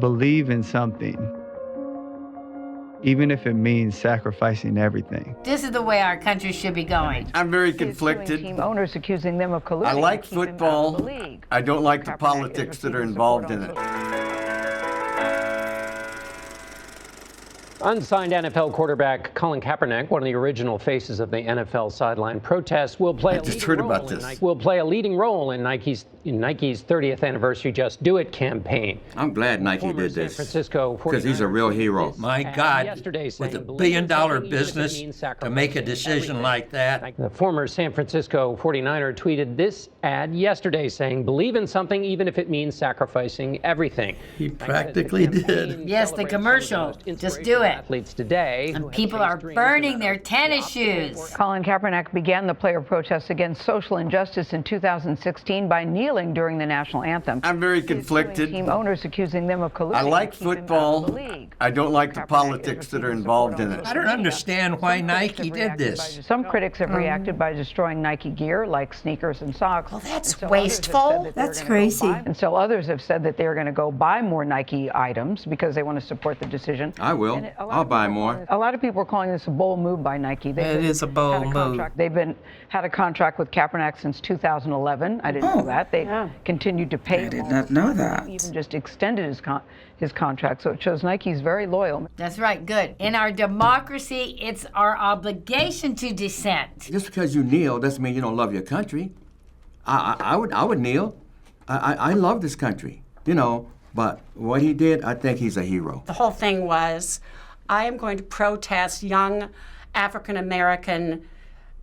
Believe in something, even if it means sacrificing everything. This is the way our country should be going. I'm very conflicted. Team owners accusing them of colluding. I like to keep him out of football. the league. I don't like the Kaepernick politics is that are receiving involved support in on it. social- Unsigned NFL quarterback Colin Kaepernick, one of the original faces of the NFL sideline protests, will play a leading role in Nike's 30th anniversary Just Do It campaign. I'm glad Nike Former did San this Francisco because he's a real hero. My God, with a billion-dollar business to make a decision like that. The former San Francisco 49er tweeted this ad yesterday saying, "Believe in something even if it means sacrificing everything." He practically did. Yes, the commercial. Just do it. Athletes today. And people are burning their tennis shoes. Colin Kaepernick began the player protests against social injustice in 2016 by kneeling during the national anthem. I'm very conflicted. Team owners accusing them of colluding. I like to keep him out of football. the league. I don't like the politics that are involved in it. I don't understand why Nike did this. Some critics have reacted by destroying Nike gear like sneakers and socks. Well, that's And so others have said wasteful. that they're That's gonna go crazy. buy- And so others have said that they're going to go buy more Nike items because they want to support the decision. I will. And a lot I'll of buy people are more. calling- A lot of people are calling this a bold move by Nike. It is a bold move. They've had a contract with Kaepernick since 2011. I didn't know that. They continued to pay. I did not know that. Even just extended his contract. So it shows Nike's very loyal. That's right, good. In our democracy, it's our obligation to dissent. Just because you kneel doesn't mean you don't love your country. I would kneel. I love this country, but what he did, I think he's a hero. The whole thing was, I am going to protest young African American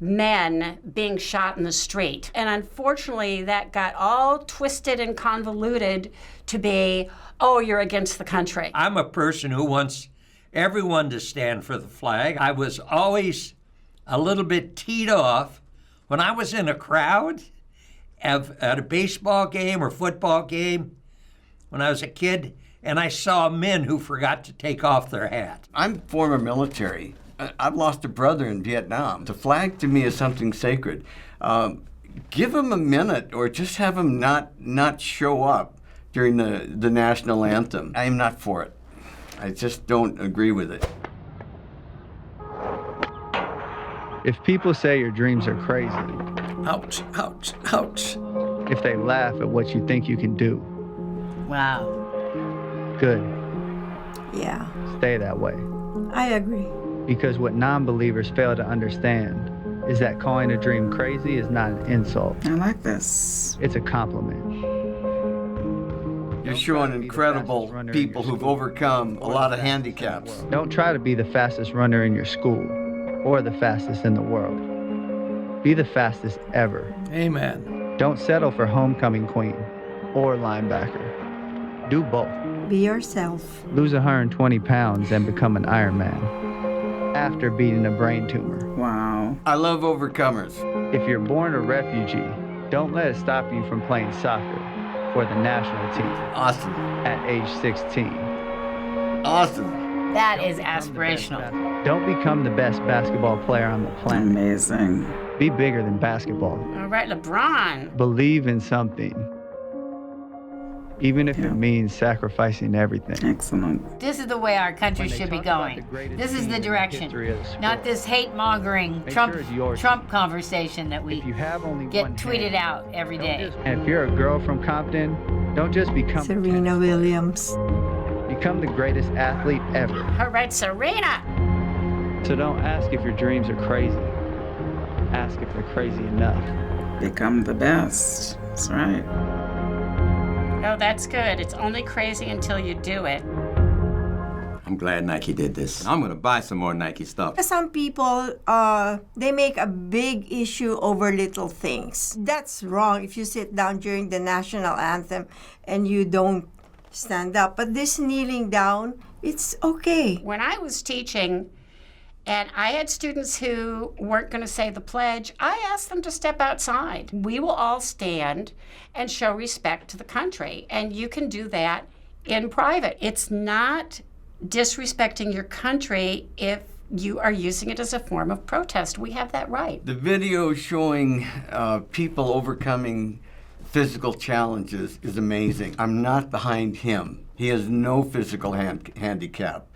men being shot in the street. And unfortunately, that got all twisted and convoluted to be, oh, you're against the country. I'm a person who wants everyone to stand for the flag. I was always a little bit teed off when I was in a crowd at a baseball game or football game when I was a kid, and I saw men who forgot to take off their hat. I'm former military. I've lost a brother in Vietnam. The flag to me is something sacred. Give him a minute or just have him not show up during the national anthem. I am not for it. I just don't agree with it. If people say your dreams are crazy, Ouch, ouch, ouch. if they laugh at what you think you can do, Wow. good, Yeah, stay that way. I agree. Because what non-believers fail to understand is that calling a dream crazy is not an insult. I like this. It's a compliment. You're showing incredible people who've overcome a lot of handicaps. Don't try to be the fastest runner in your school or the fastest in the world. Be the fastest ever. Amen. Don't settle for homecoming queen or linebacker. Do both. Be yourself. Lose 120 pounds and become an Ironman after beating a brain tumor. Wow. I love overcomers. If you're born a refugee, don't let it stop you from playing soccer for the national team Awesome. at age 16. Awesome. That is aspirational. Don't become the best basketball player on the planet. Amazing. Be bigger than basketball. All right, LeBron. Believe in something, even if it means sacrificing everything. Excellent. This is the way our country should be going. This is the direction. Not this hate-mongering Trump conversation that we get tweeted out every day. And if you're a girl from Compton, don't just become Serena Williams. Become the greatest athlete ever. All right, Serena. So don't ask if your dreams are crazy. Ask if they're crazy enough. Become the best. That's right. Oh, that's good. It's only crazy until you do it. I'm glad Nike did this. I'm gonna buy some more Nike stuff. Some people, they make a big issue over little things. That's wrong if you sit down during the national anthem and you don't stand up. But this kneeling down, it's okay. When I was teaching, and I had students who weren't going to say the pledge, I asked them to step outside. We will all stand and show respect to the country, and you can do that in private. It's not disrespecting your country if you are using it as a form of protest. We have that right. The video showing people overcoming physical challenges is amazing. I'm not behind him. He has no physical handicap.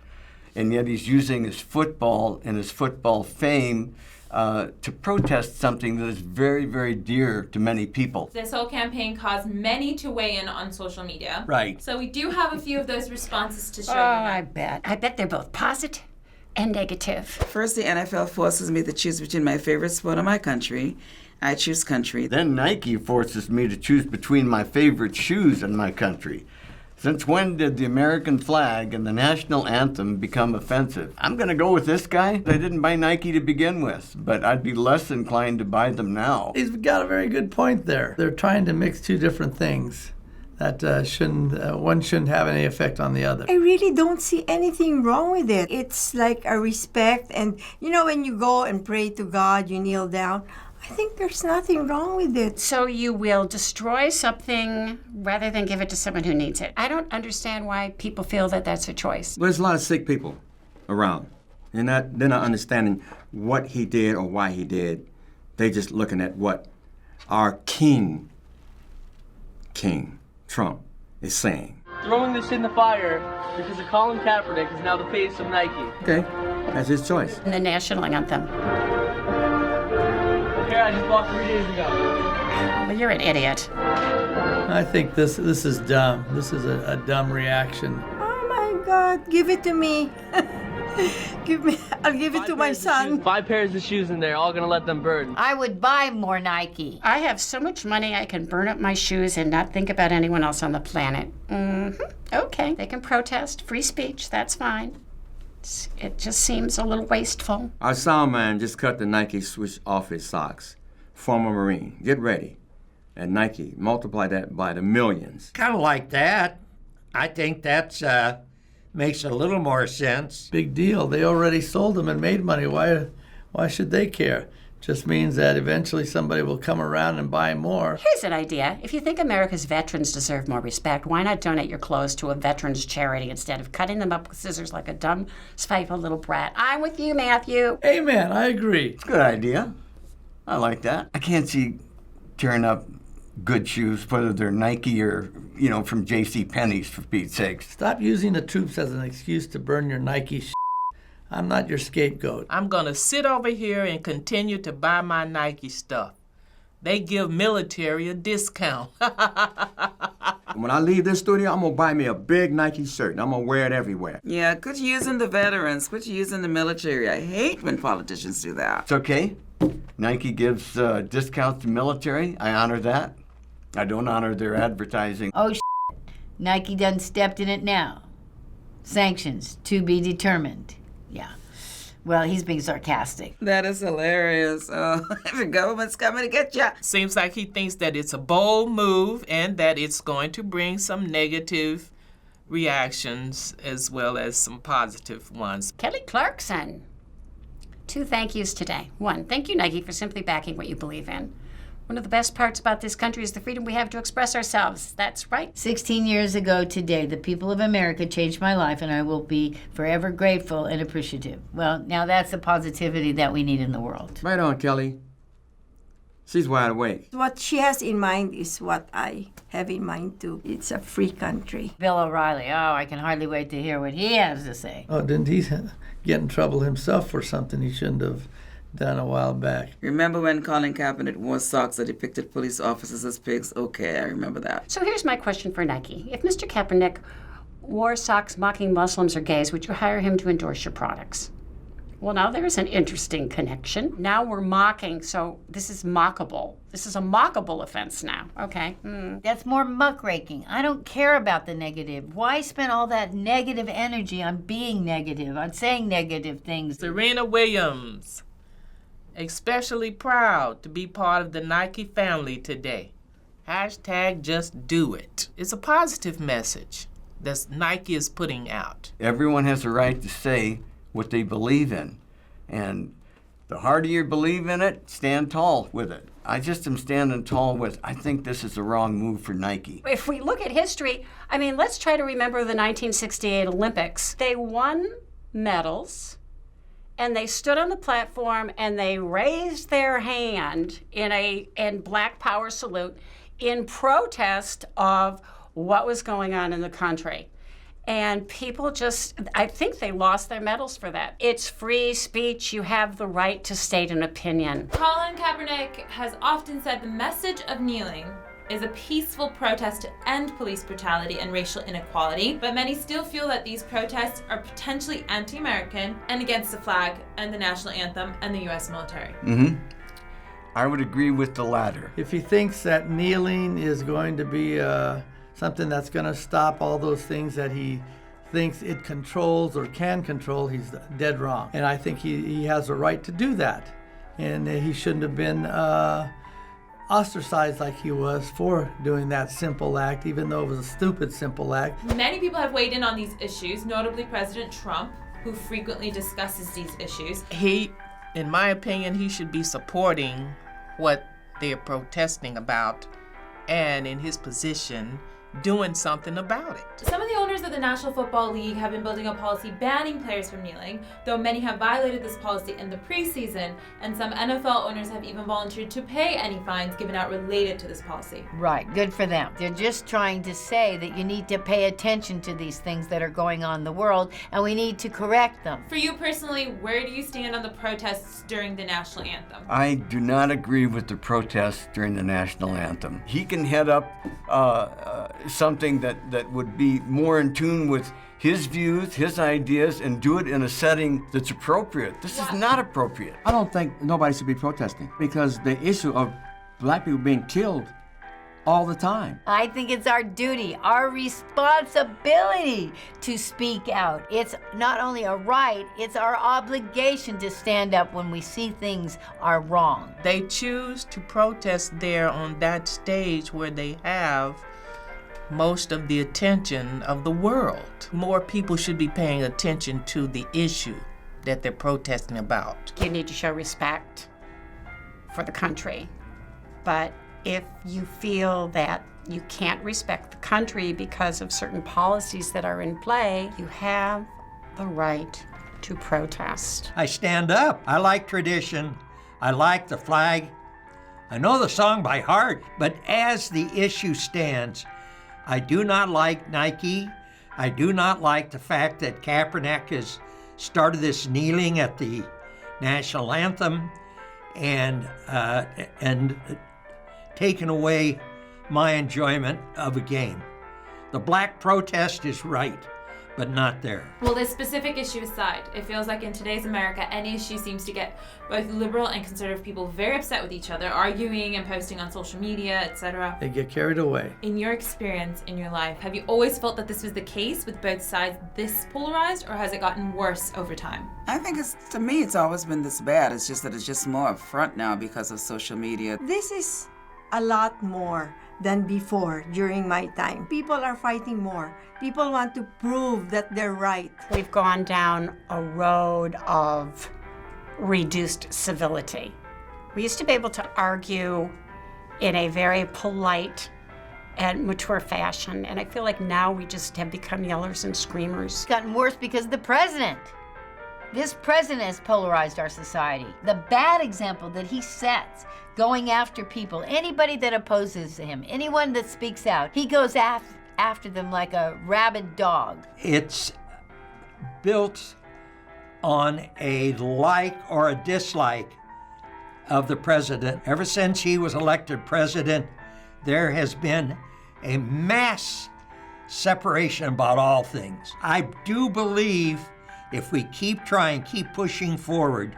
And yet he's using his football and his football fame to protest something that is very, very dear to many people. This whole campaign caused many to weigh in on social media. Right. So we do have a few of those responses to show you. I bet they're both positive and negative. First, the NFL forces me to choose between my favorite sport and my country. I choose country. Then Nike forces me to choose between my favorite shoes and my country. Since when did the American flag and the national anthem become offensive? I'm going to go with this guy. I didn't buy Nike to begin with, but I'd be less inclined to buy them now. He's got a very good point there. They're trying to mix two different things that one shouldn't have any effect on the other. I really don't see anything wrong with it. It's like a respect, and when you go and pray to God, you kneel down. I think there's nothing wrong with it. So you will destroy something rather than give it to someone who needs it. I don't understand why people feel that that's a choice. But there's a lot of sick people around. They're not understanding what he did or why he did. They're just looking at what our King Trump is saying. Throwing this in the fire because of Colin Kaepernick is now the face of Nike. Okay, that's his choice. And the national anthem. I just bought 3 days ago. Well, you're an idiot. I think this is dumb. This is a dumb reaction. Oh my God, give it to me. I'll give it to my son. 5 pairs of shoes in there, all gonna let them burn. I would buy more Nike. I have so much money I can burn up my shoes and not think about anyone else on the planet. Okay, they can protest, free speech, that's fine. It just seems a little wasteful. Our sound man just cut the Nike switch off his socks. Former Marine, get ready. And Nike, multiply that by the millions. Kind of like that. I think that's makes a little more sense. Big deal. They already sold them and made money. Why should they care? Just means that eventually somebody will come around and buy more. Here's an idea. If you think America's veterans deserve more respect, why not donate your clothes to a veterans charity instead of cutting them up with scissors like a dumb, spiteful little brat? I'm with you, Matthew. Amen. I agree. It's a good idea. I like that. I can't see tearing up good shoes, whether they're Nike or, from J.C. Penney's, for Pete's sake. Stop using the troops as an excuse to burn your Nike I'm not your scapegoat. I'm going to sit over here and continue to buy my Nike stuff. They give military a discount. When I leave this studio, I'm going to buy me a big Nike shirt, and I'm going to wear it everywhere. Yeah, quit using the veterans. Quit using the military. I hate when politicians do that. It's okay. Nike gives discounts to military. I honor that. I don't honor their advertising. Oh, Nike done stepped in it now. Sanctions to be determined. Yeah. Well, he's being sarcastic. That is hilarious. The government's coming to get you. Seems like he thinks that it's a bold move and that it's going to bring some negative reactions as well as some positive ones. Kelly Clarkson. 2 thank yous today. 1, thank you, Nike, for simply backing what you believe in. One of the best parts about this country is the freedom we have to express ourselves. That's right. 16 years ago today, the people of America changed my life, and I will be forever grateful and appreciative. Well, now that's the positivity that we need in the world. Right on, Kelly. She's wide awake. What she has in mind is what I have in mind, too. It's a free country. Bill O'Reilly. Oh, I can hardly wait to hear what he has to say. Oh, didn't he get in trouble himself for something he shouldn't have done a while back? Remember when Colin Kaepernick wore socks that depicted police officers as pigs? Okay, I remember that. So here's my question for Nike. If Mr. Kaepernick wore socks mocking Muslims or gays, would you hire him to endorse your products? Well, now there's an interesting connection. Now we're mocking, so this is mockable. This is a mockable offense now, okay? That's more muckraking. I don't care about the negative. Why spend all that negative energy on being negative, on saying negative things? Serena Williams, especially proud to be part of the Nike family today. Hashtag just do it. It's a positive message that Nike is putting out. Everyone has a right to say what they believe in. And the harder you believe in it, stand tall with it. I just am standing tall with, I think this is the wrong move for Nike. If we look at history, let's try to remember the 1968 Olympics. They won medals, and they stood on the platform and they raised their hand in Black Power salute in protest of what was going on in the country. And people just, I think they lost their medals for that. It's free speech. You have the right to state an opinion. Colin Kaepernick has often said the message of kneeling is a peaceful protest to end police brutality and racial inequality, but many still feel that these protests are potentially anti-American and against the flag and the national anthem and the U.S. military. I would agree with the latter. If he thinks that kneeling is going to be something that's going to stop all those things that he thinks it controls or can control, he's dead wrong. And I think he has a right to do that. And he shouldn't have been ostracized like he was for doing that simple act, even though it was a stupid simple act. Many people have weighed in on these issues, notably President Trump, who frequently discusses these issues. In my opinion, he should be supporting what they're protesting about, and in his position, doing something about it. Some of the owners of the National Football League have been building a policy banning players from kneeling, though many have violated this policy in the preseason, and some NFL owners have even volunteered to pay any fines given out related to this policy. Right, good for them. They're just trying to say that you need to pay attention to these things that are going on in the world, and we need to correct them. For you personally, where do you stand on the protests during the national anthem? I do not agree with the protests during the national anthem. He can head up something that would be more in tune with his views, his ideas, and do it in a setting that's appropriate. This is not appropriate. I don't think nobody should be protesting because the issue of black people being killed all the time. I think it's our duty, our responsibility to speak out. It's not only a right, it's our obligation to stand up when we see things are wrong. They choose to protest there on that stage where they have most of the attention of the world. More people should be paying attention to the issue that they're protesting about. You need to show respect for the country. But if you feel that you can't respect the country because of certain policies that are in play, you have the right to protest. I stand up. I like tradition. I like the flag. I know the song by heart, but as the issue stands, I do not like Nike. I do not like the fact that Kaepernick has started this kneeling at the national anthem and taken away my enjoyment of a game. The black protest is right, but not there. Well, this specific issue aside, it feels like in today's America, any issue seems to get both liberal and conservative people very upset with each other, arguing and posting on social media, etc. They get carried away. In your experience in your life, have you always felt that this was the case with both sides this polarized, or has it gotten worse over time? I think to me, it's always been this bad. It's just that it's just more upfront now because of social media. This is a lot more than before during my time. People are fighting more. People want to prove that they're right. We've gone down a road of reduced civility. We used to be able to argue in a very polite and mature fashion, and I feel like now we just have become yellers and screamers. It's gotten worse because of the president. This president has polarized our society. The bad example that he sets, going after people, anybody that opposes him, anyone that speaks out, he goes after them like a rabid dog. It's built on a like or a dislike of the president. Ever since he was elected president, there has been a mass separation about all things. I do believe if we keep trying, keep pushing forward,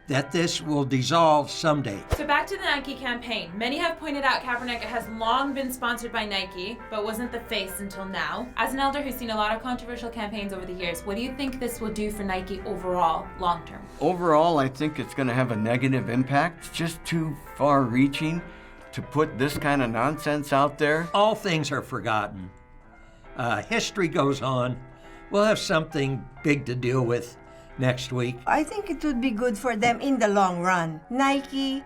that this will dissolve someday. So back to the Nike campaign. Many have pointed out Kaepernick has long been sponsored by Nike, but wasn't the face until now. As an elder who's seen a lot of controversial campaigns over the years, what do you think this will do for Nike overall, long term? Overall, I think it's going to have a negative impact. It's just too far-reaching to put this kind of nonsense out there. All things are forgotten. History goes on. We'll have something big to deal with next week. I think it would be good for them in the long run. Nike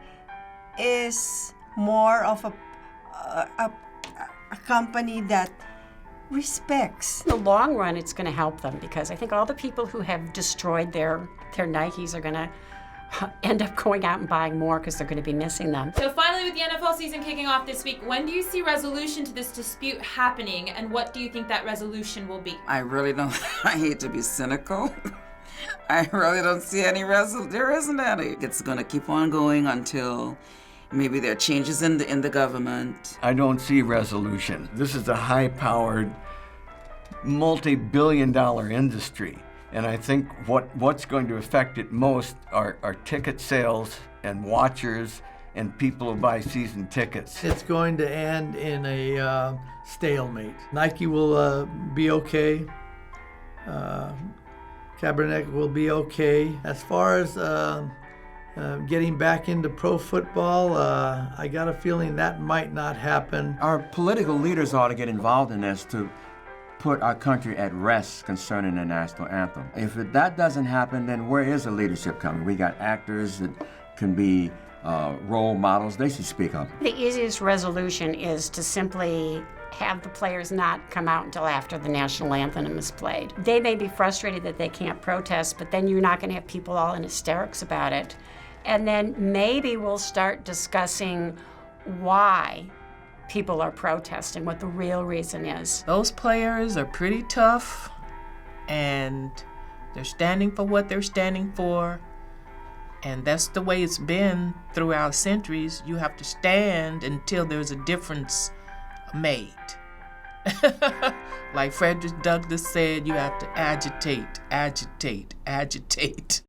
is more of a company that respects. In the long run, it's going to help them because I think all the people who have destroyed their Nikes are going to end up going out and buying more because they're going to be missing them. So finally, with the NFL season kicking off this week, when do you see resolution to this dispute happening, and what do you think that resolution will be? I really don't, I hate to be cynical. I really don't see any resolution. There isn't any. It's going to keep on going until maybe there are changes in the government. I don't see resolution. This is a high-powered, multi-billion-dollar industry. And I think what's going to affect it most are ticket sales and watchers and people who buy season tickets. It's going to end in a stalemate. Nike will be okay. Kaepernick will be okay. As far as getting back into pro football, I got a feeling that might not happen. Our political leaders ought to get involved in this to put our country at rest concerning the national anthem. If that doesn't happen, then where is the leadership coming? We got actors that can be role models. They should speak up. The easiest resolution is to simply have the players not come out until after the national anthem is played. They may be frustrated that they can't protest, but then you're not going to have people all in hysterics about it. And then maybe we'll start discussing why people are protesting, what the real reason is. Those players are pretty tough, and they're standing for what they're standing for, and that's the way it's been throughout centuries. You have to stand until there's a difference made. Like Frederick Douglass said, you have to agitate, agitate, agitate.